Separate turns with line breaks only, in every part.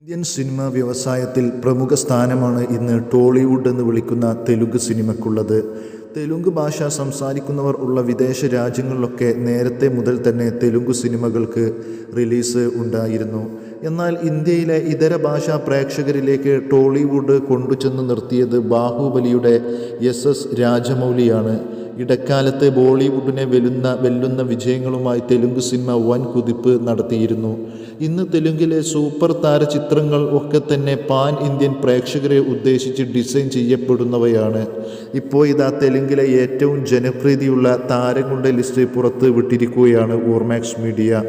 Indian cinema വ്യവസായത്തിൽ പ്രമുഖ സ്ഥാനമാണ് ഇന്ന് ടോളിവുഡ് എന്ന് വിളിക്കുന്ന തെലുങ്ക് സിനിമയ്ക്കുള്ളത്. തെലുങ്ക് ഭാഷ സംസാരിക്കുന്നവർ ഉള്ള വിദേശ രാജ്യങ്ങളിലൊക്കെ നേരത്തെ മുതൽ തന്നെ തെലുങ്ക് സിനിമകൾക്ക് റിലീസ് ഉണ്ടായിരുന്നു. എന്നാൽ ഇന്ത്യയിലെ ഇതര ഭാഷാ പ്രേക്ഷകരിലേക്ക് ടോളിവുഡ് കൊണ്ടുചെന്ന് നിർത്തിയത് ബാഹുബലിയുടെ SS രാജമൗലിയാണ്. ഇടക്കാലത്ത് ബോളിവുഡിനെ വെല്ലുന്ന വിജയങ്ങളുമായി തെലുങ്ക് സിനിമ വൻ കുതിപ്പ് നടത്തിയിരുന്നു. ഇന്ന് തെലുങ്കിലെ സൂപ്പർ താര ചിത്രങ്ങൾ ഒക്കെ തന്നെ പാൻ ഇന്ത്യൻ പ്രേക്ഷകരെ ഉദ്ദേശിച്ച് ഡിസൈൻ ചെയ്യപ്പെടുന്നവയാണ്. ഇപ്പോൾ ഇതാ തെലുങ്കിലെ ഏറ്റവും ജനപ്രീതിയുള്ള താരങ്ങളുടെ ലിസ്റ്റ് പുറത്ത് വിട്ടിരിക്കുകയാണ് ഓർമാക്സ് മീഡിയ.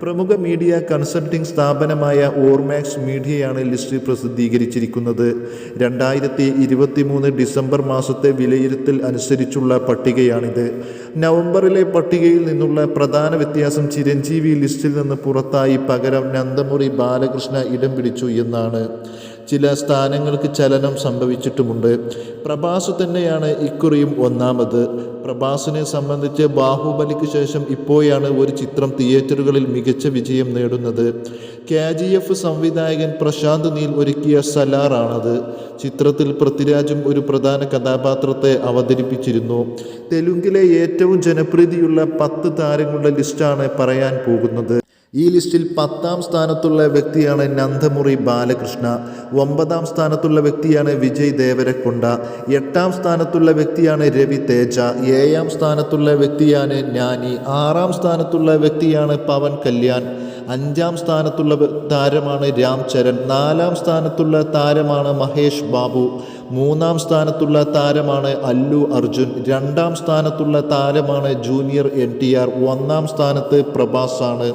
പ്രമുഖ മീഡിയ കൺസൾട്ടിംഗ് സ്ഥാപനമായ ഓർമാക്സ് മീഡിയയാണ് ലിസ്റ്റ് പ്രസിദ്ധീകരിച്ചിരിക്കുന്നത്. 2023 ഡിസംബർ മാസത്തെ വിലയിരുത്തൽ അനുസരിച്ചുള്ള പട്ടികയാണിത്. നവംബറിലെ പട്ടികയിൽ നിന്നുള്ള പ്രധാന വ്യത്യാസം ചിരഞ്ജീവി ലിസ്റ്റിൽ നിന്ന് പുറത്തായി പകരം നന്ദമുറി ബാലകൃഷ്ണ ഇടം പിടിച്ചു എന്നാണ്. ചില സ്ഥാനങ്ങൾക്ക് ചലനം സംഭവിച്ചിട്ടുമുണ്ട്. പ്രഭാസ് തന്നെയാണ് ഇക്കുറിയും ഒന്നാമത്. പ്രഭാസിനെ സംബന്ധിച്ച് ബാഹുബലിക്ക് ശേഷം ഇപ്പോഴാണ് ഒരു ചിത്രം തിയേറ്ററുകളിൽ മികച്ച വിജയം നേടുന്നത്. KGF സംവിധായകൻ പ്രശാന്ത് നീൽ ഒരുക്കിയ സലാറാണത്. ചിത്രത്തിൽ പൃഥ്വിരാജും ഒരു പ്രധാന കഥാപാത്രത്തെ അവതരിപ്പിച്ചിരുന്നു. തെലുങ്കിലെ ഏറ്റവും ജനപ്രീതിയുള്ള 10 താരങ്ങളുടെ ലിസ്റ്റാണ് പറയാൻ പോകുന്നത്. ഈ ലിസ്റ്റിൽ 10ാം സ്ഥാനത്തുള്ള വ്യക്തിയാണ് നന്ദമുറി ബാലകൃഷ്ണ. 9ാം സ്ഥാനത്തുള്ള വ്യക്തിയാണ് വിജയ് ദേവരക്കൊണ്ട. 8ാം സ്ഥാനത്തുള്ള വ്യക്തിയാണ് രവി തേജ. 7ാം സ്ഥാനത്തുള്ള വ്യക്തിയാണ് നാനി. 6ാം സ്ഥാനത്തുള്ള വ്യക്തിയാണ് പവൻ കല്യാൺ. 5ാം സ്ഥാനത്തുള്ള താരമാണ് രാം ചരൺ. 4ാം സ്ഥാനത്തുള്ള താരമാണ് മഹേഷ് ബാബു. 3ാം സ്ഥാനത്തുള്ള താരമാണ് അല്ലു അർജുൻ. 2ാം സ്ഥാനത്തുള്ള താരമാണ് ജൂനിയർ NTR. 1ാം സ്ഥാനത്ത് പ്രഭാസ് ആണ്.